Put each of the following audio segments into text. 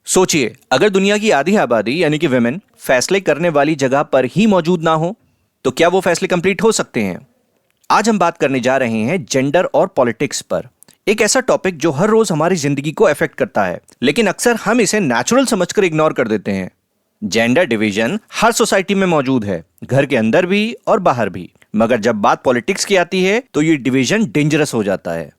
सोचिए, अगर दुनिया की आधी आबादी यानी कि विमेन फैसले करने वाली जगह पर ही मौजूद ना हो तो क्या वो फैसले कंप्लीट हो सकते हैं? आज हम बात करने जा रहे हैं जेंडर और पॉलिटिक्स पर। एक ऐसा टॉपिक जो हर रोज हमारी जिंदगी को अफेक्ट करता है, लेकिन अक्सर हम इसे नेचुरल समझकर इग्नोर कर देते हैं। जेंडर डिवीजन हर सोसाइटी में मौजूद है, घर के अंदर भी और बाहर भी। मगर जब बात पॉलिटिक्स की आती है तो ये डिवीजन डेंजरस हो जाता है।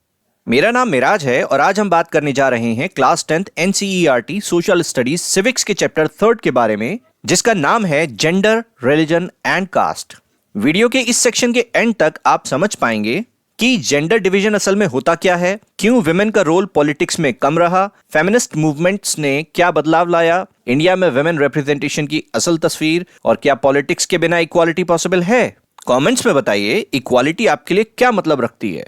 मेरा नाम मिराज है और आज हम बात करने जा रहे हैं class 10th NCERT social studies civics के चैप्टर 3 के बारे में, जिसका नाम है gender, religion and caste. Video के इस सेक्शन के एंड तक आप समझ पाएंगे कि जेंडर डिवीजन असल में होता क्या है, क्यों विमेन का रोल पॉलिटिक्स में कम रहा, फेमिनिस्ट मूवमेंट्स ने क्या बदलाव लाया, इंडिया में विमेन रिप्रेजेंटेशन की असल तस्वीर, और क्या पॉलिटिक्स के बिना इक्वालिटी पॉसिबल है। कमेंट्स में बताइए इक्वालिटी आपके लिए क्या मतलब रखती है।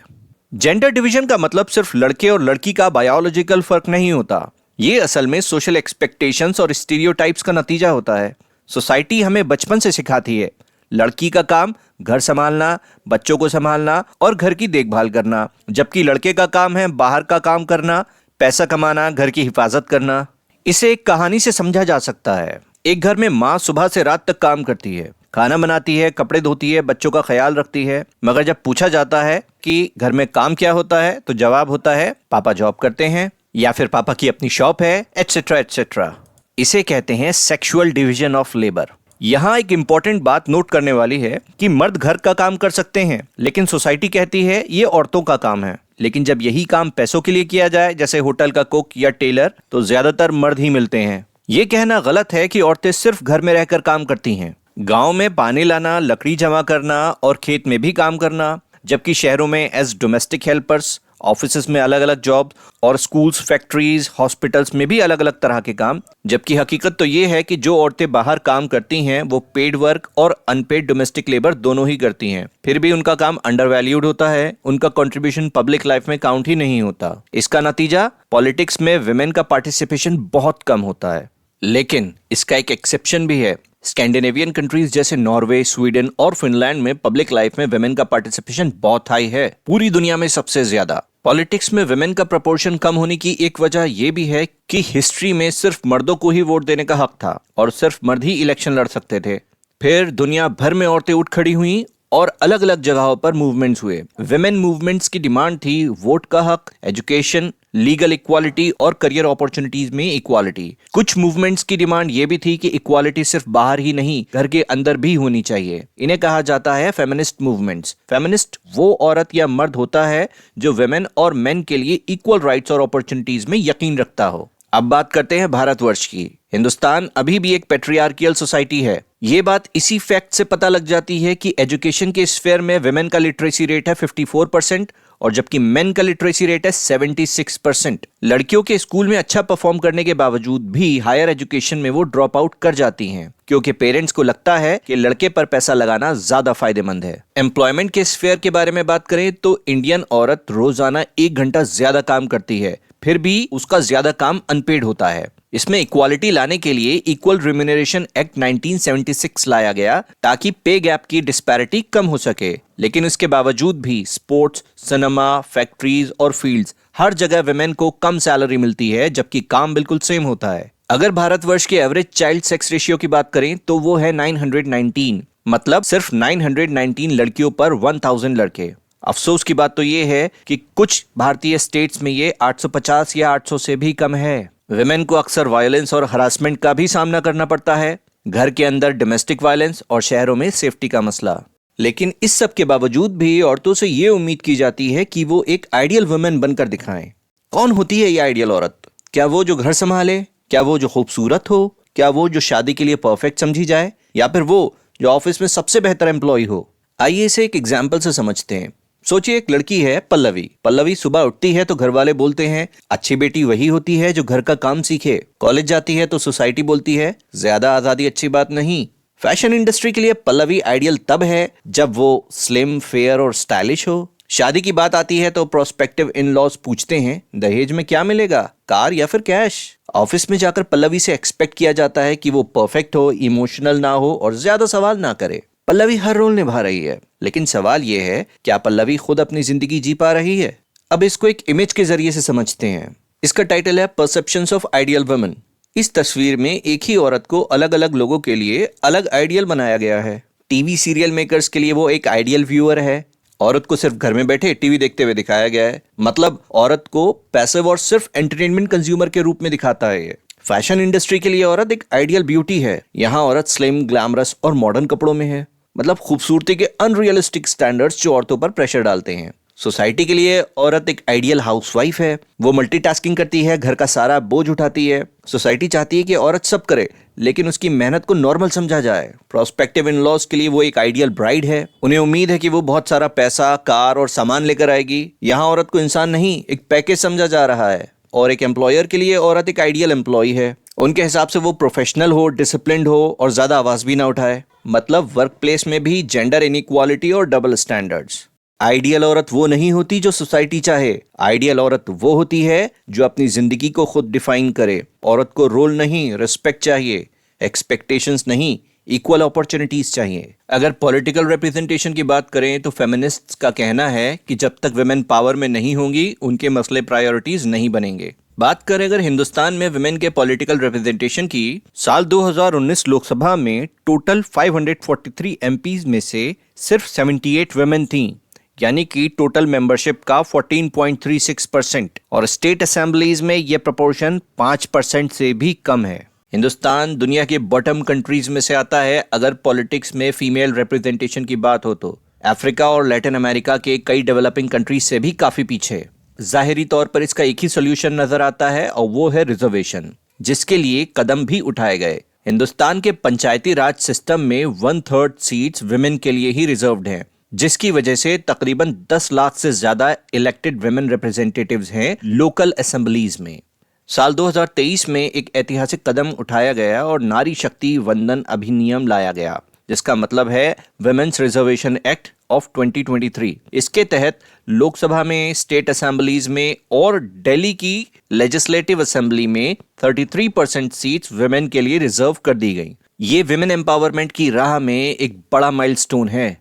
जेंडर डिवीजन का मतलब सिर्फ लड़के और लड़की का बायोलॉजिकल फर्क नहीं होता, ये असल में सोशल एक्सपेक्टेशंस और स्टीरियोटाइप्स का नतीजा होता है। सोसाइटी हमें बचपन से सिखाती है लड़की का काम घर संभालना, बच्चों को संभालना और घर की देखभाल करना, जबकि लड़के का काम है बाहर का काम करना, पैसा कमाना, घर की हिफाजत करना। इसे एक कहानी से समझा जा सकता है। एक घर में माँ सुबह से रात तक काम करती है, खाना बनाती है, कपड़े धोती है, बच्चों का ख्याल रखती है। मगर जब पूछा जाता है कि घर में काम क्या होता है तो जवाब होता है पापा जॉब करते हैं या फिर पापा की अपनी शॉप है, एटसेट्रा एटसेट्रा। इसे कहते हैं सेक्सुअल डिवीजन ऑफ लेबर। यहाँ एक इंपॉर्टेंट बात नोट करने वाली है कि मर्द घर का काम कर सकते हैं, लेकिन सोसाइटी कहती है ये औरतों का काम है। लेकिन जब यही काम पैसों के लिए किया जाए, जैसे होटल का कुक या टेलर, तो ज्यादातर मर्द ही मिलते हैं। ये कहना गलत है कि औरतें सिर्फ घर में रहकर काम करती हैं। गांव में पानी लाना, लकड़ी जमा करना और खेत में भी काम करना, जबकि शहरों में एज डोमेस्टिक हेल्पर्स, ऑफिसेज में अलग अलग जॉब और स्कूल्स, फैक्ट्रीज, हॉस्पिटल्स में भी अलग अलग तरह के काम। जबकि हकीकत तो ये है कि जो औरतें बाहर काम करती हैं वो पेड वर्क और अनपेड डोमेस्टिक लेबर दोनों ही करती हैं। फिर भी उनका काम अंडरवैल्यूड होता है, उनका कंट्रीब्यूशन पब्लिक लाइफ में काउंट ही नहीं होता। इसका नतीजा पॉलिटिक्स में विमेन का पार्टिसिपेशन बहुत कम होता है। लेकिन इसका एक एक्सेप्शन भी है। स्कैंडिनेवियन कंट्रीज जैसे नॉर्वे, स्वीडन और फिनलैंड में पब्लिक लाइफ में विमेन का पार्टिसिपेशन बहुत हाई है, पूरी दुनिया में सबसे ज्यादा। पॉलिटिक्स में विमेन का प्रपोर्शन कम होने की एक वजह यह भी है कि हिस्ट्री में सिर्फ मर्दों को ही वोट देने का हक था और सिर्फ मर्द ही इलेक्शन लड़ सकते थे। फिर दुनिया भर में औरतें उठ खड़ी हुई और अलग अलग जगहों पर मूवमेंट्स हुए। विमेन मूवमेंट्स की डिमांड थी वोट का हक, एजुकेशन, लीगल इक्वालिटी और करियर अपॉर्चुनिटीज में इक्वालिटी। कुछ मूवमेंट्स की डिमांड ये भी थी कि इक्वालिटी सिर्फ बाहर ही नहीं, घर के अंदर भी होनी चाहिए। इन्हें कहा जाता है फेमिनिस्ट मूवमेंट्स। फेमिनिस्ट वो औरत या मर्द होता है जो विमेन और मेन के लिए इक्वल राइट्स और अपॉर्चुनिटीज में यकीन रखता हो। अब बात करते हैं भारतवर्ष की। हिंदुस्तान अभी भी एक पेट्रियार्कियल सोसाइटी है। ये बात इसी फैक्ट से पता लग जाती है कि एजुकेशन के स्फेयर में विमेन का लिटरेसी रेट है 54% और जबकि मेन का लिटरेसी रेट है 76%। लड़कियों के स्कूल में अच्छा परफॉर्म करने के बावजूद भी हायर एजुकेशन में वो ड्रॉप आउट कर जाती हैं, क्योंकि पेरेंट्स को लगता है कि लड़के पर पैसा लगाना ज्यादा फायदेमंद है। एम्प्लॉयमेंट के स्फेयर के बारे में बात करें तो इंडियन औरत रोजाना 1 घंटा ज्यादा काम करती है, फिर भी उसका ज्यादा काम अनपेड होता है। इसमें इक्वालिटी लाने के लिए इक्वल रिम्यूनरेशन एक्ट 1976 लाया गया ताकि पे गैप की डिस्पैरिटी कम हो सके। लेकिन इसके बावजूद भी स्पोर्ट्स, सिनेमा, फैक्ट्रीज और फील्ड्स हर जगह विमेन को कम सैलरी मिलती है, जबकि काम बिल्कुल सेम होता है। अगर भारतवर्ष के एवरेज चाइल्ड सेक्स रेशियो की बात करें तो वो है 919, मतलब सिर्फ 919 लड़कियों पर 1000 लड़के। अफसोस की बात तो ये है कि कुछ भारतीय स्टेट्स में ये 850 या 800 से भी कम है। विमेन को अक्सर वायलेंस और हरासमेंट का भी सामना करना पड़ता है, घर के अंदर डोमेस्टिक वायलेंस और शहरों में सेफ्टी का मसला। लेकिन इस सब के बावजूद भी औरतों से ये उम्मीद की जाती है कि वो एक आइडियल वुमेन बनकर दिखाएं। कौन होती है ये आइडियल औरत? क्या वो जो घर संभाले? क्या वो जो खूबसूरत हो? क्या वो जो शादी के लिए परफेक्ट समझी जाए? या फिर वो जो ऑफिस में सबसे बेहतर एम्प्लॉय हो? आइए इसे एक एग्जाम्पल से समझते हैं। सोचिए एक लड़की है पल्लवी। पल्लवी सुबह उठती है तो घर वाले बोलते हैं अच्छी बेटी वही होती है जो घर का काम सीखे। कॉलेज जाती है तो सोसाइटी बोलती है ज्यादा आजादी अच्छी बात नहीं। फैशन इंडस्ट्री के लिए पल्लवी आइडियल तब है जब वो स्लिम, फेयर और स्टाइलिश हो। शादी की बात आती है तो प्रोस्पेक्टिव इन लॉज पूछते हैं दहेज में क्या मिलेगा, कार या फिर कैश। ऑफिस में जाकर पल्लवी से एक्सपेक्ट किया जाता है कि वो परफेक्ट हो, इमोशनल ना हो और ज्यादा सवाल ना करे। पल्लवी हर रोल निभा रही है, लेकिन सवाल यह है क्या पल्लवी खुद अपनी जिंदगी जी पा रही है? अब इसको एक इमेज के जरिए से समझते हैं। इसका टाइटल है परसेप्शंस ऑफ आइडियल वुमेन। इस तस्वीर में एक ही औरत को अलग अलग लोगों के लिए अलग आइडियल बनाया गया है। टीवी सीरियल मेकर्स के लिए वो एक आइडियल व्यूअर है। औरत को सिर्फ घर में बैठे टीवी देखते हुए दिखाया गया है, मतलब औरत को पैसिव और सिर्फ एंटरटेनमेंट कंज्यूमर के रूप में दिखाता है ये। फैशन इंडस्ट्री के लिए औरत एक आइडियल ब्यूटी है। यहाँ औरत स्लिम, ग्लैमरस और मॉडर्न कपड़ों में है, मतलब खूबसूरती के अनरियलिस्टिक स्टैंडर्ड्स जो औरतों पर प्रेशर डालते हैं। सोसाइटी के लिए औरत एक आइडियल हाउसवाइफ है। वो मल्टीटास्किंग करती है, घर का सारा बोझ उठाती है। सोसाइटी चाहती है कि औरत सब करे, लेकिन उसकी मेहनत को नॉर्मल समझा जाए। प्रोस्पेक्टिव इन लॉज के लिए वो एक आइडियल ब्राइड है। उन्हें उम्मीद है कि वो बहुत सारा पैसा, कार और सामान लेकर आएगी। यहाँ औरत को इंसान नहीं, एक पैकेज समझा जा रहा है। और एक एम्प्लॉयर के लिए औरत एक आइडियल एम्प्लॉय है। उनके हिसाब से वो प्रोफेशनल हो, डिसिप्लिन्ड हो और ज्यादा आवाज भी ना उठाए। मतलब वर्क प्लेस में भी जेंडर इनइक्वालिटी और डबल स्टैंडर्ड्स। आइडियल औरत वो नहीं होती जो सोसाइटी चाहे। आइडियल औरत वो होती है जो अपनी जिंदगी को खुद डिफाइन करे। औरत को रोल नहीं, रिस्पेक्ट चाहिए। एक्सपेक्टेशंस नहीं, इक्वल अपॉर्चुनिटीज चाहिए। अगर पॉलिटिकल रिप्रेजेंटेशन की बात करें तो फेमिनिस्ट्स का कहना है कि जब तक विमेन पावर में नहीं होंगी, उनके मसले प्रायोरिटीज नहीं बनेंगे। बात करें अगर हिंदुस्तान में विमेन के पॉलिटिकल रिप्रेजेंटेशन की, साल 2019 लोकसभा में टोटल 543 एमपीज में से सिर्फ 78 विमेन थीं, यानी कि टोटल मेंबरशिप का 14.36%। और स्टेट असेंबलीज में यह प्रोपोर्शन 5% से भी कम है। हिंदुस्तान दुनिया के बॉटम कंट्रीज में से आता है अगर पॉलिटिक्स में फीमेल रिप्रेजेंटेशन की बात हो तो। अफ्रीका और लैटिन अमेरिका के कई डेवलपिंग कंट्रीज से भी काफी पीछे। जाहिरी तौर पर इसका एक ही सोल्यूशन नजर आता है और वो है रिजर्वेशन, जिसके लिए कदम भी उठाए गए। हिंदुस्तान के पंचायती राज सिस्टम में 1/3 सीट्स विमेन के लिए ही रिजर्व्ड हैं, जिसकी वजह से तकरीबन 10 लाख से ज्यादा इलेक्टेड विमेन रिप्रेजेंटेटिव्स हैं लोकल असेंबलीज में। साल 2023 में एक ऐतिहासिक कदम उठाया गया और नारी शक्ति वंदन अधिनियम लाया गया, जिसका मतलब है विमेन्स रिजर्वेशन एक्ट ऑफ 2023। इसके तहत लोकसभा में, स्टेट असेंबलीज में और दिल्ली की लेजिस्लेटिव असेंबली में 33% सीट्स विमेन के लिए रिजर्व कर दी गई। ये विमेन एम्पावरमेंट की राह में एक बड़ा माइलस्टोन है।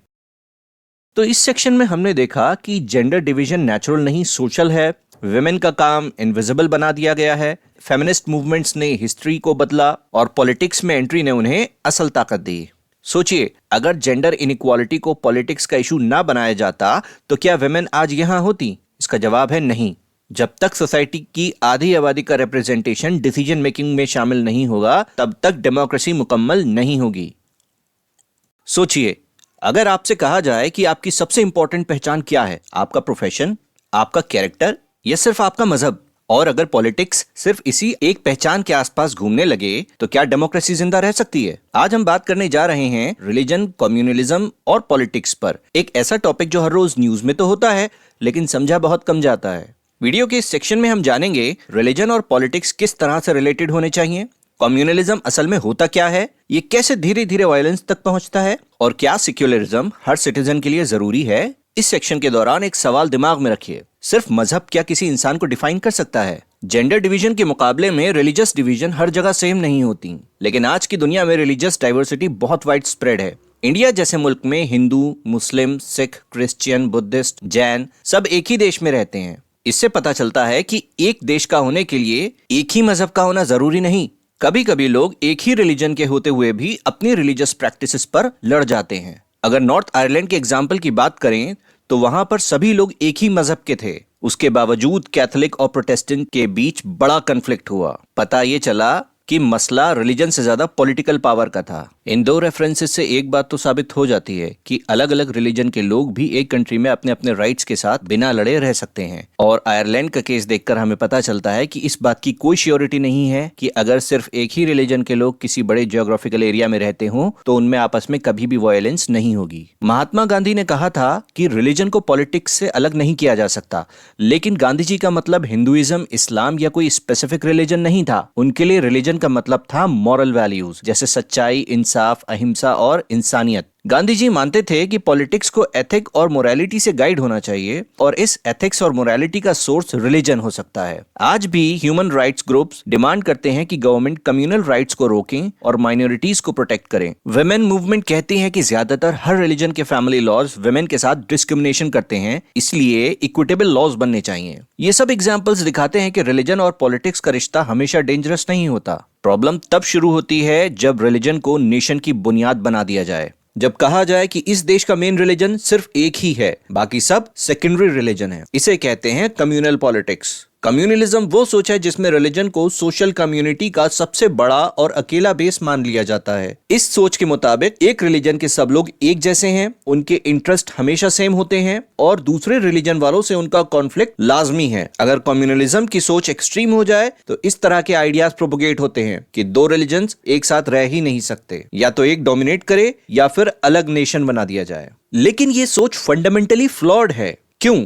तो इस सेक्शन में हमने देखा कि जेंडर डिवीजन नेचुरल नहीं, सोशल है। विमेन का काम इनविजिबल बना दिया गया है। फेमिनिस्ट मूवमेंट्स ने हिस्ट्री को बदला और पॉलिटिक्स में एंट्री ने उन्हें असल ताकत दी। सोचिए, अगर जेंडर इनइक्वालिटी को पॉलिटिक्स का इशू ना बनाया जाता तो क्या विमेन आज यहां होती? इसका जवाब है नहीं। जब तक सोसाइटी की आधी आबादी का रिप्रेजेंटेशन डिसीजन मेकिंग में शामिल नहीं होगा, तब तक डेमोक्रेसी मुकम्मल नहीं होगी। सोचिए, अगर आपसे कहा जाए कि आपकी सबसे इंपॉर्टेंट पहचान क्या है, आपका प्रोफेशन, आपका कैरेक्टर या सिर्फ आपका मजहब, और अगर पॉलिटिक्स सिर्फ इसी एक पहचान के आसपास घूमने लगे तो क्या डेमोक्रेसी जिंदा रह सकती है? आज हम बात करने जा रहे हैं रिलीजन, कम्युनलिज्म और पॉलिटिक्स पर। एक ऐसा टॉपिक जो हर रोज न्यूज में तो होता है, लेकिन समझा बहुत कम जाता है। वीडियो के इस सेक्शन में हम जानेंगे रिलीजन और पॉलिटिक्स किस तरह से रिलेटेड होने चाहिए, कम्युनलिज्म असल में होता क्या है, ये कैसे धीरे धीरे वायलेंस तक पहुंचता है, और क्या सेक्युलरिज्म हर सिटीजन के लिए जरूरी है। इस सेक्शन के दौरान एक सवाल दिमाग में रखिए, सिर्फ मजहब क्या किसी इंसान को डिफाइन कर सकता है? जेंडर डिवीजन के मुकाबले में रिलीजियस डिवीजन हर जगह सेम नहीं होती, लेकिन आज की दुनिया में रिलीजियस डाइवर्सिटी बहुत वाइड स्प्रेड है। इंडिया जैसे मुल्क में हिंदू, मुस्लिम, सिख, क्रिश्चियन, बुद्धिस्ट, जैन सब एक ही देश में रहते हैं। इससे पता चलता है कि एक देश का होने के लिए एक ही मजहब का होना जरूरी नहीं। कभी कभी लोग एक ही रिलीजन के होते हुए भी अपनी रिलीजियस प्रैक्टिसेस पर लड़ जाते हैं। अगर नॉर्थ आयरलैंड के एग्जाम्पल की बात करें तो वहां पर सभी लोग एक ही मजहब के थे। उसके बावजूद कैथोलिक और प्रोटेस्टेंट के बीच बड़ा कन्फ्लिक्ट हुआ। पता ये चला कि मसला रिलीजन से ज्यादा पॉलिटिकल पावर का था। इन दो रेफरेंसेस से एक बात तो साबित हो जाती है कि अलग अलग रिलीजन के लोग भी एक कंट्री में अपने अपने राइट्स के साथ बिना लड़े रह सकते हैं। और आयरलैंड का केस देखकर हमें पता चलता है कि इस बात की कोई श्योरिटी नहीं है कि अगर सिर्फ एक ही रिलीजन के लोग किसी बड़े जियोग्राफिकल एरिया में रहते हों तो उनमें आपस में कभी भी वायलेंस नहीं होगी। महात्मा गांधी ने कहा था कि रिलीजन को पॉलिटिक्स से अलग नहीं किया जा सकता, लेकिन गांधी जी का मतलब हिंदुइज्म, इस्लाम या कोई स्पेसिफिक रिलीजन नहीं था। उनके लिए रिलीजन का मतलब था मॉरल वैल्यूज जैसे सच्चाई, इंसाफ, अहिंसा और इंसानियत। गांधी जी मानते थे कि पॉलिटिक्स को एथिक और मोरालिटी से गाइड होना चाहिए और इस एथिक्स और मोरालिटी का सोर्स रिलीजन हो सकता है। आज भी ह्यूमन राइट्स ग्रुप्स डिमांड करते हैं कि गवर्नमेंट कम्युनल राइट्स को रोकें और माइनॉरिटीज को प्रोटेक्ट करें। विमेन मूवमेंट कहती है कि ज्यादातर हर रिलीजन के फैमिली लॉज विमेन के साथ डिस्क्रिमिनेशन करते हैं, इसलिए इक्विटेबल लॉज बनने चाहिए। ये सब एग्जाम्पल्स दिखाते हैं कि रिलीजन और पॉलिटिक्स का रिश्ता हमेशा डेंजरस नहीं होता। प्रॉब्लम तब शुरू होती है जब रिलीजन को नेशन की बुनियाद बना दिया जाए, जब कहा जाए कि इस देश का मेन रिलीजन सिर्फ एक ही है, बाकी सब सेकेंडरी रिलीजन है। इसे कहते हैं कम्युनल पॉलिटिक्स। कम्युनलिज्म वो सोच है जिसमें रिलीजन को सोशल कम्युनिटी का सबसे बड़ा और अकेला बेस मान लिया जाता है। इस सोच के मुताबिक एक रिलीजन के सब लोग एक जैसे हैं, उनके इंटरेस्ट हमेशा सेम होते हैं और दूसरे रिलीजन वालों से उनका कॉन्फ्लिक्ट लाजमी है। अगर कम्युनलिज्म की सोच एक्सट्रीम हो जाए तो इस तरह के आइडियाज प्रोपोगेट होते हैं कि दो रिलीजन्स एक साथ रह ही नहीं सकते, या तो एक डोमिनेट करे या फिर अलग नेशन बना दिया जाए। लेकिन ये सोच फंडामेंटली फ्लॉड है। क्यों?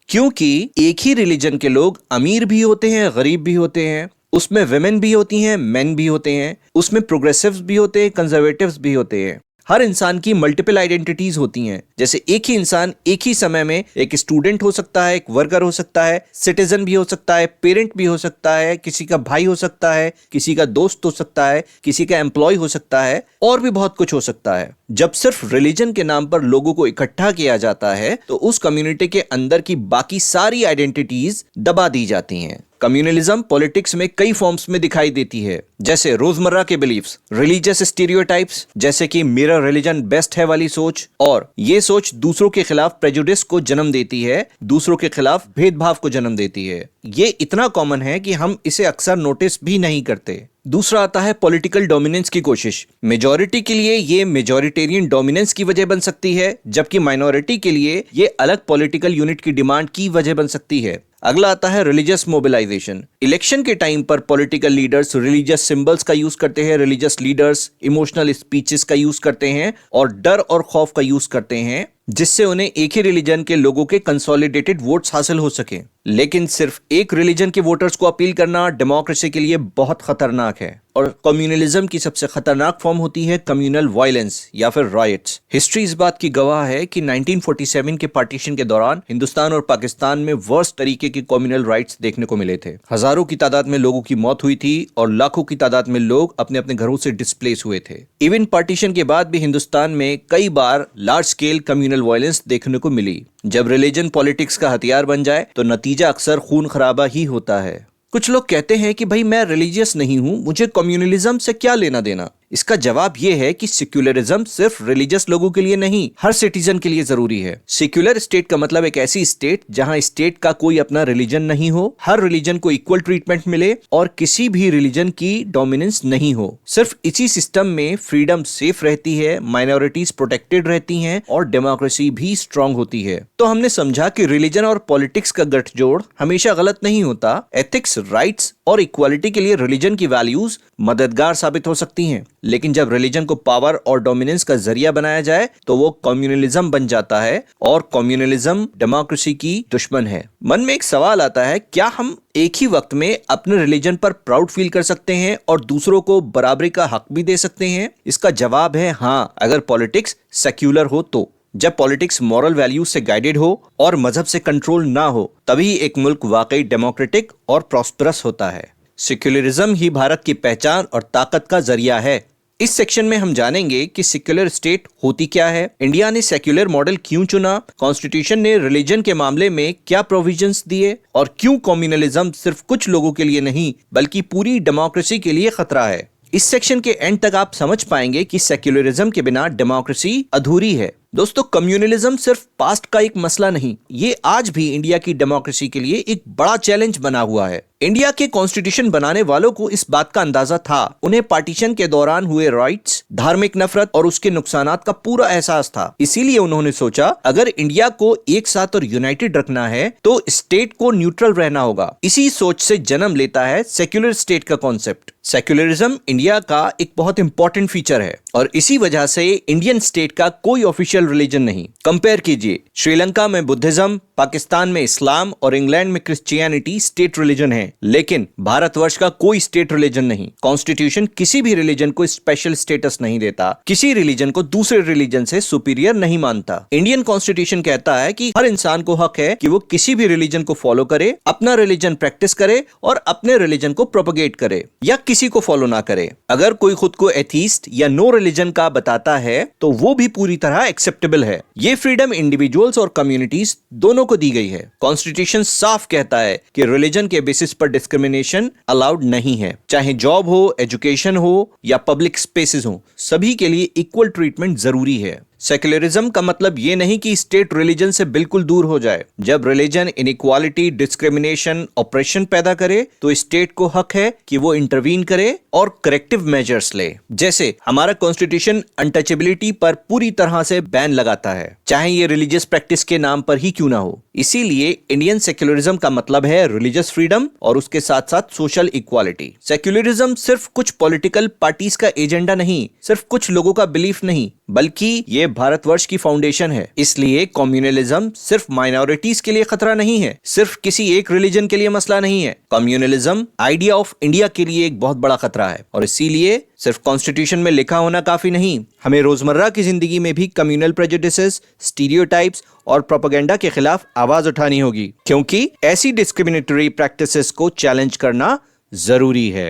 क्योंकि एक ही रिलीजन के लोग अमीर भी होते हैं, गरीब भी होते हैं, उसमें विमेन भी होती हैं, मेन भी होते हैं, उसमें प्रोग्रेसिव्स भी होते हैं, कंजर्वेटिव्स भी होते हैं। हर इंसान की मल्टीपल आइडेंटिटीज होती हैं। जैसे एक ही इंसान एक ही समय में एक स्टूडेंट हो सकता है, एक वर्कर हो सकता है, सिटीजन भी हो सकता है, पेरेंट भी हो सकता है, किसी का भाई हो सकता है, किसी का दोस्त हो सकता है, किसी का एम्प्लॉय हो सकता है, और भी बहुत कुछ हो सकता है। जब सिर्फ रिलीजन के नाम पर लोगों को इकट्ठा किया जाता है तो उस कम्युनिटी के अंदर की बाकी सारी आइडेंटिटीज दबा दी जाती हैं। कम्युनलिज्म पॉलिटिक्स में कई फॉर्म्स में दिखाई देती है, जैसे रोजमर्रा के बिलीफ्स, रिलीजियस स्टीरियोटाइप्स जैसे कि मेरा रिलीजन बेस्ट है वाली सोच, और ये सोच दूसरों के खिलाफ प्रेजुडिस को जन्म देती है, दूसरों के खिलाफ भेदभाव को जन्म देती है। ये इतना कॉमन है कि हम इसे अक्सर नोटिस भी नहीं करते। दूसरा आता है पॉलिटिकल डोमिनेंस की कोशिश। मेजॉरिटी के लिए ये मेजॉरिटेरियन डोमिनेंस की वजह बन सकती है, जबकि माइनॉरिटी के लिए ये अलग पॉलिटिकल यूनिट की डिमांड की वजह बन सकती है। अगला आता है रिलीजियस मोबिलाइजेशन। इलेक्शन के टाइम पर पॉलिटिकल लीडर्स रिलीजियस सिंबल्स का यूज करते हैं, रिलीजियस लीडर्स इमोशनल स्पीचेस का यूज करते हैं और डर और खौफ का यूज करते हैं, जिससे उन्हें एक ही रिलीजन के लोगों के कंसोलिडेटेड वोट्स हासिल हो सके। लेकिन सिर्फ एक रिलीजन के वोटर्स को अपील करना डेमोक्रेसी के लिए बहुत खतरनाक है, और कम्युनलिज्म की सबसे खतरनाक फॉर्म होती है कम्युनल वायलेंस या फिर रायट्स। हिस्ट्री इस बात की गवाह है कि 1947 के पार्टीशन के दौरान हिंदुस्तान और पाकिस्तान में वर्स्ट तरीके के कम्युनल राइट्स देखने को मिले थे। हजारों की तादाद में लोगों की मौत हुई थी और लाखों की तादाद में लोग अपने अपने घरों से डिस्प्लेस हुए थे। इवन पार्टीशन के बाद भी हिंदुस्तान में कई बार लार्ज स्केल कम्युनल वायलेंस देखने को मिली। जब रिलीजन पॉलिटिक्स का हथियार बन जाए तो नतीजा अक्सर खून खराबा ही होता है। कुछ लोग कहते हैं कि भाई मैं रिलीजियस नहीं हूं, मुझे कम्युनलिज्म से क्या लेना देना। इसका जवाब यह है कि सेक्युलरिज्म सिर्फ रिलीजियस लोगों के लिए नहीं, हर सिटीजन के लिए जरूरी है। सेक्युलर स्टेट का मतलब एक ऐसी स्टेट जहां स्टेट का कोई अपना रिलीजन नहीं हो, हर रिलीजन को इक्वल ट्रीटमेंट मिले और किसी भी रिलीजन की डोमिनेंस नहीं हो। सिर्फ इसी सिस्टम में फ्रीडम सेफ रहती है, माइनॉरिटीज प्रोटेक्टेड रहती हैं और डेमोक्रेसी भी स्ट्रांग होती है। तो हमने समझा कि रिलीजन और पॉलिटिक्स का गठजोड़ हमेशा गलत नहीं होता। एथिक्स, राइट्स और इक्वालिटी के लिए रिलीजन की वैल्यूज मददगार साबित हो सकती हैं, लेकिन जब रिलीजन को पावर और डोमिनेंस का जरिया बनाया जाए तो वो कम्युनलिज्म बन जाता है और कम्युनलिज्म डेमोक्रेसी की दुश्मन है। मन में एक सवाल आता है, क्या हम एक ही वक्त में अपने रिलीजन पर प्राउड फील कर सकते हैं और दूसरों को बराबरी का हक भी दे सकते हैं? इसका जवाब है हाँ, अगर पॉलिटिक्स सेक्युलर हो तो। जब पॉलिटिक्स मॉरल वैल्यूज से गाइडेड हो और मजहब से कंट्रोल ना हो, तभी एक मुल्क वाकई डेमोक्रेटिक और प्रॉस्परस होता है। सेक्युलरिज्म ही भारत की पहचान और ताकत का जरिया है। इस सेक्शन में हम जानेंगे कि सेक्युलर स्टेट होती क्या है, इंडिया ने सेक्युलर मॉडल क्यों चुना, कॉन्स्टिट्यूशन ने रिलीजन के मामले में क्या प्रोविजंस दिए, और क्यों कम्युनलिज्म सिर्फ कुछ लोगों के लिए नहीं बल्कि पूरी डेमोक्रेसी के लिए खतरा है। इस सेक्शन के एंड तक आप समझ पाएंगे कि सेक्युलरिज्म के बिना डेमोक्रेसी अधूरी है। दोस्तों, कम्युनलिज्म सिर्फ पास्ट का एक मसला नहीं, ये आज भी इंडिया की डेमोक्रेसी के लिए एक बड़ा चैलेंज बना हुआ है। इंडिया के कॉन्स्टिट्यूशन बनाने वालों को इस बात का अंदाजा था। उन्हें पार्टीशन के दौरान हुए राइट्स, धार्मिक नफरत और उसके नुकसानात का पूरा एहसास था। इसीलिए उन्होंने सोचा, अगर इंडिया को एक साथ और यूनाइटेड रखना है तो स्टेट को न्यूट्रल रहना होगा। इसी सोच से जन्म लेता है सेक्युलर स्टेट का कॉन्सेप्ट। सेक्युलरिज्म इंडिया का एक बहुत इंपॉर्टेंट फीचर है और इसी वजह से इंडियन स्टेट का कोई ऑफिशियल रिलीजन नहीं। कंपेयर कीजिए, श्रीलंका में बुद्धिज्म, पाकिस्तान में इस्लाम और इंग्लैंड में क्रिश्चियनिटी स्टेट रिलीजन है, लेकिन भारतवर्ष का कोई स्टेट रिलीजन नहीं। कॉन्स्टिट्यूशन किसी भी रिलीजन को स्पेशल स्टेटस नहीं देता, किसी रिलीजन को दूसरे रिलीजन से सुपीरियर नहीं मानता। इंडियन कॉन्स्टिट्यूशन कहता है कि हर इंसान को हक है कि वो किसी भी रिलीजन को फॉलो करे, अपना रिलीजन प्रैक्टिस करे और अपने रिलीजन को प्रोपगेट करे या किसी को फॉलो ना करे। अगर कोई खुद को एथीस्ट या नो रिलीजन का बताता है तो वो भी पूरी तरह एक्सेप्टेबल है। ये फ्रीडम इंडिविजुअल्स और कम्युनिटीज दोनों को दी गई है। कॉन्स्टिट्यूशन साफ कहता है कि रिलीजन के बेसिस पर डिस्क्रिमिनेशन अलाउड नहीं है, चाहे जॉब हो, एजुकेशन हो या पब्लिक स्पेसेस हो, सभी के लिए इक्वल ट्रीटमेंट जरूरी है। सेक्युलरिज्म का मतलब ये नहीं कि स्टेट रिलीजन से बिल्कुल दूर हो जाए। जब रिलीजन इनइक्वालिटी, डिस्क्रिमिनेशन, ऑपरेशन पैदा करे तो स्टेट को हक है कि वो इंटरवीन करे और करेक्टिव मेजर्स ले। जैसे हमारा कॉन्स्टिट्यूशन अनटचेबिलिटी पर पूरी तरह से बैन लगाता है, चाहे ये रिलीजियस प्रैक्टिस के नाम पर ही क्यों ना हो। इसीलिए इंडियन सेक्युलरिज्म का मतलब है रिलीजियस फ्रीडम और उसके साथ साथ सोशल इक्वालिटी। सेक्युलरिज्म सिर्फ कुछ पॉलिटिकल पार्टीज का एजेंडा नहीं, सिर्फ कुछ लोगों का बिलीफ नहीं, बल्कि ये भारतवर्ष की फाउंडेशन है। इसलिए कम्युनलिज्म सिर्फ माइनॉरिटीज के लिए खतरा नहीं है, सिर्फ किसी एक रिलीजन के लिए मसला नहीं है। कम्युनलिज्म आइडिया ऑफ इंडिया के लिए एक बहुत बड़ा खतरा है और इसीलिए सिर्फ कॉन्स्टिट्यूशन में लिखा होना काफी नहीं, हमें रोजमर्रा की जिंदगी में भी कम्युनल प्रेजुडिसेस, स्टीरियोटाइप्स और प्रोपेगेंडा के खिलाफ आवाज उठानी होगी, क्योंकि ऐसी डिस्क्रिमिनेटरी प्रैक्टिसेस को चैलेंज करना जरूरी है।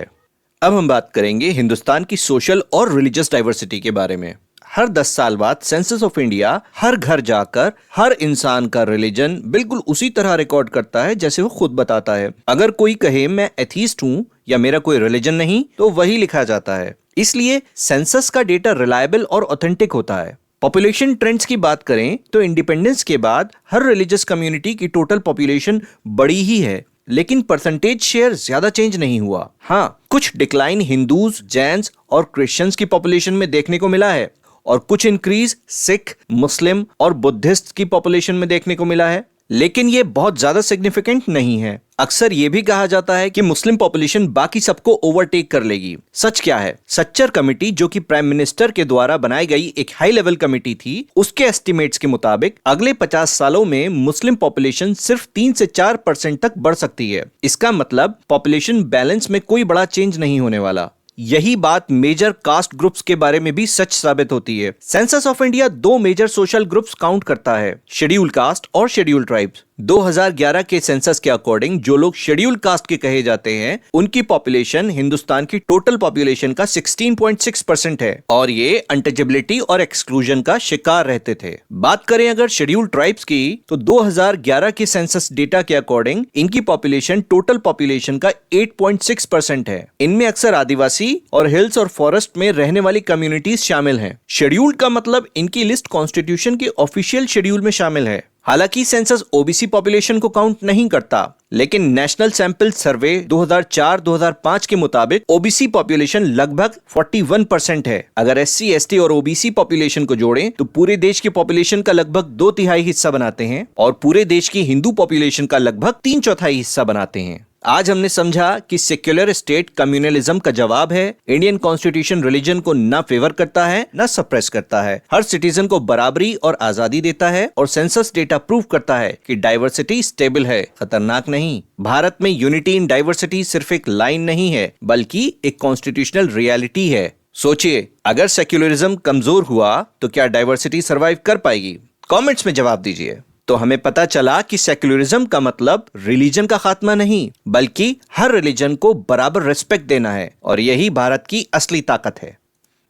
अब हम बात करेंगे हिंदुस्तान की सोशल और रिलीजियस डाइवर्सिटी के बारे में। हर 10 साल बाद सेंसस ऑफ इंडिया हर घर जाकर हर इंसान का रिलीजन बिल्कुल उसी तरह रिकॉर्ड करता है जैसे वो खुद बताता है। अगर कोई कहे मैं एथीस्ट हूं या मेरा कोई रिलीजन नहीं, तो वही लिखा जाता है। इसलिए सेंसस का डेटा रिलायबल और ऑथेंटिक होता है। पॉपुलेशन ट्रेंड्स की बात करें तो इंडिपेंडेंस के बाद हर रिलीजियस कम्युनिटी की टोटल पॉपुलेशन बढ़ी ही है, लेकिन परसेंटेज शेयर ज्यादा चेंज नहीं हुआ। हाँ, कुछ डिक्लाइन हिंदूज, जैन्स और क्रिश्चियंस की पॉपुलेशन में देखने को मिला है और कुछ इंक्रीज सिख, मुस्लिम और बुद्धिस्ट की पॉपुलेशन में देखने को मिला है, लेकिन ये बहुत ज्यादा सिग्निफिकेंट नहीं है। अक्सर ये भी कहा जाता है कि मुस्लिम पॉपुलेशन बाकी सबको ओवरटेक कर लेगी। सच क्या है? सच्चर कमेटी, जो कि प्राइम मिनिस्टर के द्वारा बनाई गई एक हाई लेवल कमेटी थी, उसके एस्टिमेट्स के मुताबिक अगले 50 सालों में मुस्लिम पॉपुलेशन सिर्फ 3 से 4% तक बढ़ सकती है। इसका मतलब पॉपुलेशन बैलेंस में कोई बड़ा चेंज नहीं होने वाला। यही बात मेजर कास्ट ग्रुप्स के बारे में भी सच साबित होती है। Census of India 2 major social groups count करता है, शेड्यूल कास्ट और शेड्यूल ट्राइब्स। 2011 के सेंसस के अकॉर्डिंग जो लोग शेड्यूल कास्ट के कहे जाते हैं, उनकी पॉपुलेशन हिंदुस्तान की टोटल पॉपुलेशन का 16.6% है और ये अनटचेबिलिटी और एक्सक्लूजन का शिकार रहते थे। बात करें अगर शेड्यूल ट्राइब्स की, तो 2011 के सेंसस डेटा के अकॉर्डिंग इनकी पॉपुलेशन टोटल पॉपुलेशन का 8.6% है। इनमें अक्सर आदिवासी और हिल्स और फॉरेस्ट में रहने वाली कम्युनिटीज शामिल हैं। शेड्यूल्ड का मतलब इनकी लिस्ट कॉन्स्टिट्यूशन के ऑफिशियल शेड्यूल में शामिल है। हालांकि सेंसस ओबीसी पॉपुलेशन को काउंट नहीं करता, लेकिन नेशनल सैंपल सर्वे 2004-2005 के मुताबिक ओबीसी पॉपुलेशन लगभग 41% है। अगर एससी, एसटी और ओबीसी पॉपुलेशन को जोड़ें तो पूरे देश की पॉपुलेशन का लगभग 2/3 हिस्सा बनाते हैं और पूरे देश की हिंदू पॉपुलेशन का लगभग 3/4 हिस्सा बनाते हैं। आज हमने समझा कि सेक्युलर स्टेट कम्युनलिज्म का जवाब है। इंडियन कॉन्स्टिट्यूशन रिलीजन को ना फेवर करता है ना सप्रेस करता है, हर सिटीजन को बराबरी और आजादी देता है और सेंसस डेटा प्रूव करता है कि डाइवर्सिटी स्टेबल है, खतरनाक नहीं। भारत में यूनिटी इन डाइवर्सिटी सिर्फ एक लाइन नहीं है, बल्कि एक कॉन्स्टिट्यूशनल रियलिटी है। सोचिए, अगर सेक्युलरिज्म कमजोर हुआ तो क्या डाइवर्सिटी सर्वाइव कर पाएगी? कमेंट्स में जवाब दीजिए। तो हमें पता चला कि सेक्युलरिज्म का मतलब रिलीजन का खात्मा नहीं, बल्कि हर रिलीजन को बराबर रिस्पेक्ट देना है और यही भारत की असली ताकत है।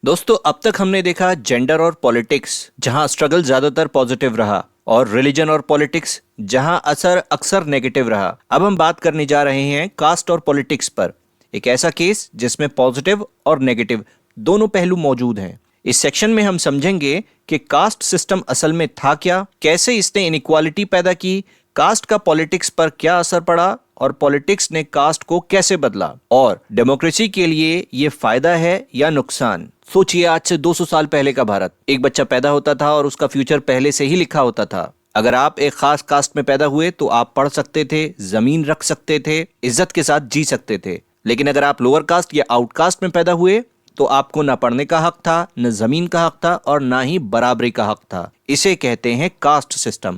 दोस्तों, अब तक हमने देखा जेंडर और पॉलिटिक्स, जहां स्ट्रगल ज्यादातर पॉजिटिव रहा, और रिलीजन और पॉलिटिक्स, जहां असर अक्सर नेगेटिव रहा। अब हम बात करने जा रहे हैं कास्ट और पॉलिटिक्स पर, एक ऐसा केस जिसमें पॉजिटिव और नेगेटिव दोनों पहलू मौजूद हैं। इस सेक्शन में हम समझेंगे कि कास्ट सिस्टम असल में था क्या, कैसे इसने इनइक्वालिटी पैदा की, कास्ट का पॉलिटिक्स पर क्या असर पड़ा और पॉलिटिक्स ने कास्ट को कैसे बदला, और डेमोक्रेसी के लिए ये फायदा है या नुकसान। सोचिए, आज से 200 साल पहले का भारत, एक बच्चा पैदा होता था और उसका फ्यूचर पहले से ही लिखा होता था। अगर आप एक खास कास्ट में पैदा हुए तो आप पढ़ सकते थे, जमीन रख सकते थे, इज्जत के साथ जी सकते थे। लेकिन अगर आप लोअर कास्ट या आउटकास्ट में पैदा हुए तो आपको न पढ़ने का हक था, न जमीन का हक था और ना ही बराबरी का हक था। इसे कहते हैं कास्ट सिस्टम।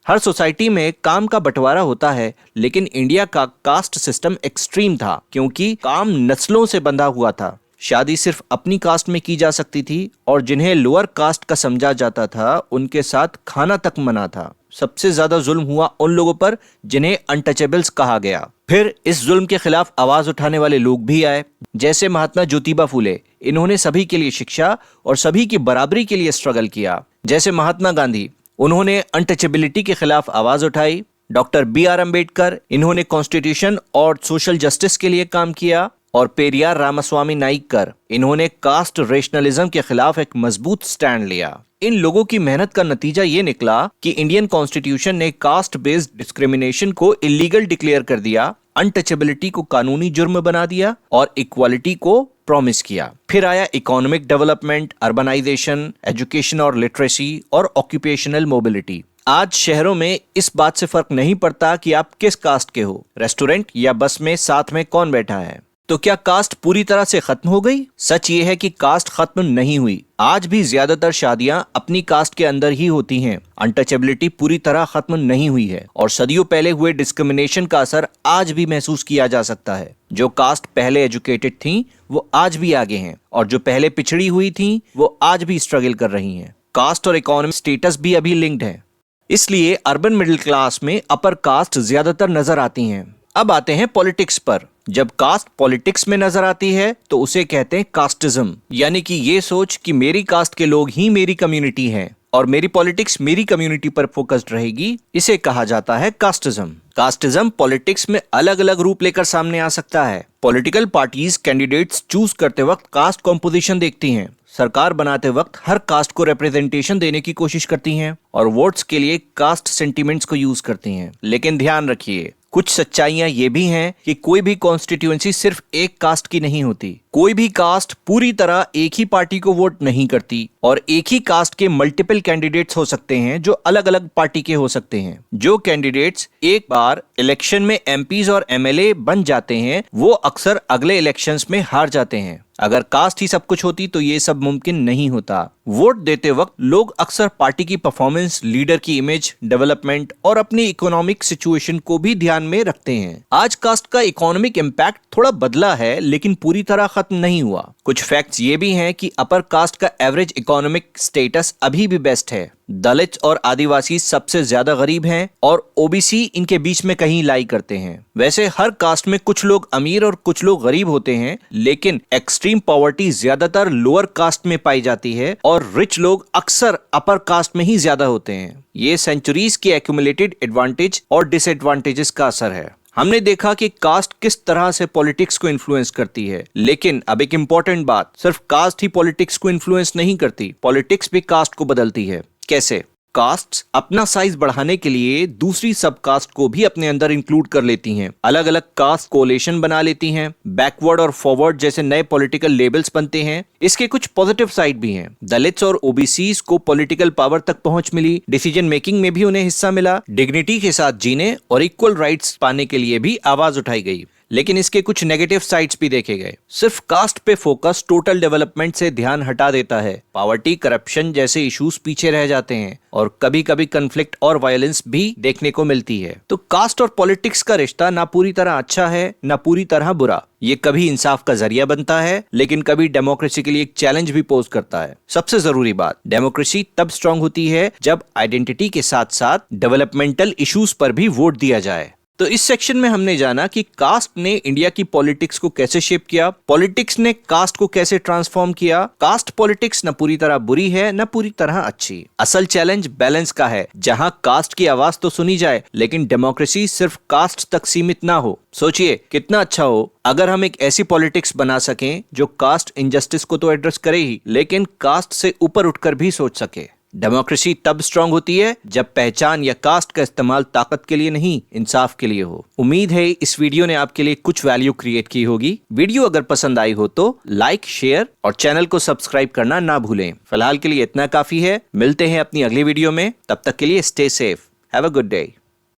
हर सोसाइटी में काम का बंटवारा होता है, लेकिन इंडिया का कास्ट सिस्टम एक्सट्रीम था क्योंकि काम नस्लों से बंधा हुआ था। शादी सिर्फ अपनी कास्ट में की जा सकती थी और जिन्हें लोअर कास्ट का समझा जाता था उनके साथ खाना तक मना था। सबसे ज्यादा जुल्म हुआ उन लोगों पर जिन्हें अनटचेबल्स कहा गया। फिर इस जुल्म के खिलाफ आवाज उठाने वाले लोग भी आए, जैसे महात्मा ज्योतिबा फूले। इन्होंने सभी के लिए शिक्षा और सभी की बराबरी के लिए स्ट्रगल किया। जैसे महात्मा गांधी, उन्होंने अनटचेबिलिटी के खिलाफ आवाज उठाई। डॉक्टर BR अम्बेडकर, इन्होंने कॉन्स्टिट्यूशन और सोशल जस्टिस के लिए काम किया। और पेरियार रामास्वामी नाइकर, इन्होंने कास्ट रेशनलिज्म के खिलाफ एक मजबूत स्टैंड लिया। इन लोगों की मेहनत का नतीजा ये निकला कि इंडियन कॉन्स्टिट्यूशन ने कास्ट बेस्ड डिस्क्रिमिनेशन को इलीगल डिक्लेयर कर दिया, अनटचेबिलिटी को कानूनी जुर्म बना दिया और इक्वालिटी को प्रॉमिस किया। फिर आया इकोनॉमिक डेवलपमेंट, अर्बनाइजेशन, एजुकेशन और लिटरेसी और ऑक्यूपेशनल मोबिलिटी। आज शहरों में इस बात से फर्क नहीं पड़ता कि आप किस कास्ट के हो, रेस्टोरेंट या बस में साथ में कौन बैठा है। तो क्या कास्ट पूरी तरह से खत्म हो गई? सच ये है कि कास्ट खत्म नहीं हुई। आज भी ज्यादातर शादियां अपनी कास्ट के अंदर ही होती हैं। अनटचेबिलिटी पूरी तरह खत्म नहीं हुई है और सदियों पहले हुए डिस्क्रिमिनेशन का असर आज भी महसूस किया जा सकता है। जो कास्ट पहले एजुकेटेड थी वो आज भी आगे हैं और जो पहले पिछड़ी हुई थी वो आज भी स्ट्रगल कर रही हैं। कास्ट और इकोनॉमिक स्टेटस भी अभी लिंक्ड है, इसलिए अर्बन मिडिल क्लास में अपर कास्ट ज्यादातर नजर आती हैं। अब आते हैं पॉलिटिक्स पर। जब कास्ट पॉलिटिक्स में नजर आती है तो उसे कहते हैं कास्टिज्म, यानी कि ये सोच कि मेरी कास्ट के लोग ही मेरी कम्युनिटी हैं और मेरी पॉलिटिक्स मेरी कम्युनिटी पर फोकस्ड रहेगी, इसे कहा जाता है कास्टिज्म। कास्टिज्म पॉलिटिक्स में अलग अलग रूप लेकर सामने आ सकता है। पॉलिटिकल पार्टीज कैंडिडेट्स चूज करते वक्त कास्ट कॉम्पोजिशन देखती हैं, सरकार बनाते वक्त हर कास्ट को रिप्रेजेंटेशन देने की कोशिश करती हैं और वोट्स के लिए कास्ट सेंटिमेंट्स को यूज करती हैं। लेकिन ध्यान रखिए, कुछ सच्चाइयां ये भी हैं कि कोई भी कॉन्स्टिट्यूएंसी सिर्फ एक कास्ट की नहीं होती। कोई भी कास्ट पूरी तरह एक ही पार्टी को वोट नहीं करती और एक ही कास्ट के मल्टीपल कैंडिडेट्स हो सकते हैं जो अलग अलग पार्टी के हो सकते हैं। जो कैंडिडेट्स एक बार इलेक्शन में MPs और MLA बन जाते हैं वो अक्सर अगले इलेक्शंस में हार जाते हैं। अगर कास्ट ही सब कुछ होती तो ये सब मुमकिन नहीं होता। वोट देते वक्त लोग अक्सर पार्टी की परफॉर्मेंस, लीडर की इमेज, डेवलपमेंट और अपनी इकोनॉमिक सिचुएशन को भी ध्यान में रखते हैं। आज कास्ट का इकोनॉमिक इम्पैक्ट थोड़ा बदला है लेकिन पूरी तरह खत्म नहीं हुआ। कुछ फैक्ट्स ये भी हैं कि अपर कास्ट का एवरेज इकोनॉमिक स्टेटस अभी भी बेस्ट है। दलित और आदिवासी सबसे ज्यादा गरीब हैं और OBC इनके बीच में कहीं लाई करते हैं। वैसे हर कास्ट में कुछ लोग अमीर और कुछ लोग गरीब होते हैं, लेकिन एक्सट्रीम पॉवर्टी ज्यादातर लोअर कास्ट में पाई जाती है और रिच लोग अक्सर अपर कास्ट में ही ज्यादा होते हैं। ये सेंचुरीज के एक्यूमुलेटेड एडवांटेज और डिसएडवांटेजेस का असर है। हमने देखा कि कास्ट किस तरह से पॉलिटिक्स को इन्फ्लुएंस करती है, लेकिन अब एक इंपॉर्टेंट बात, सिर्फ कास्ट ही पॉलिटिक्स को इन्फ्लुएंस नहीं करती, पॉलिटिक्स भी कास्ट को बदलती है। कैसे? कास्ट्स अपना साइज बढ़ाने के लिए दूसरी सब कास्ट को भी अपने अंदर इंक्लूड कर लेती हैं। अलग अलग कास्ट कोलेशन बना लेती हैं। बैकवर्ड और फॉरवर्ड जैसे नए पॉलिटिकल लेबल्स बनते हैं। इसके कुछ पॉजिटिव साइड भी हैं। दलित्स और OBCs को पॉलिटिकल पावर तक पहुंच मिली, डिसीजन मेकिंग में भी उन्हें हिस्सा मिला, डिग्निटी के साथ जीने और इक्वल राइट्स पाने के लिए भी आवाज उठाई गई। लेकिन इसके कुछ नेगेटिव साइड्स भी देखे गए। सिर्फ कास्ट पे फोकस टोटल डेवलपमेंट से ध्यान हटा देता है। पॉवर्टी, करप्शन जैसे इश्यूज पीछे रह जाते हैं और कभी कभी कन्फ्लिक्ट और वायलेंस भी देखने को मिलती है। तो कास्ट और पॉलिटिक्स का रिश्ता ना पूरी तरह अच्छा है ना पूरी तरह बुरा। ये कभी इंसाफ का जरिया बनता है, लेकिन कभी डेमोक्रेसी के लिए एक चैलेंज भी पोज करता है। सबसे जरूरी बात, डेमोक्रेसी तब स्ट्रांग होती है जब आइडेंटिटी के साथ साथ डेवलपमेंटल इश्यूज पर भी वोट दिया जाए। तो इस सेक्शन में हमने जाना कि कास्ट ने इंडिया की पॉलिटिक्स को कैसे शेप किया, पॉलिटिक्स ने कास्ट को कैसे ट्रांसफॉर्म किया। कास्ट पॉलिटिक्स न पूरी तरह बुरी है न पूरी तरह अच्छी। असल चैलेंज बैलेंस का है, जहां कास्ट की आवाज तो सुनी जाए लेकिन डेमोक्रेसी सिर्फ कास्ट तक सीमित ना हो। सोचिए कितना अच्छा हो अगर हम एक ऐसी पॉलिटिक्स बना सकें जो कास्ट इनजस्टिस को तो एड्रेस करे ही, लेकिन कास्ट से ऊपर उठकर भी सोच सके। डेमोक्रेसी तब स्ट्रांग होती है जब पहचान या कास्ट का इस्तेमाल ताकत के लिए नहीं, इंसाफ के लिए हो। उम्मीद है इस वीडियो ने आपके लिए कुछ वैल्यू क्रिएट की होगी। वीडियो अगर पसंद आई हो तो लाइक, शेयर और चैनल को सब्सक्राइब करना ना भूलें। फिलहाल के लिए इतना काफी है। मिलते हैं अपनी अगली वीडियो में, तब तक के लिए stay safe. Have a good day.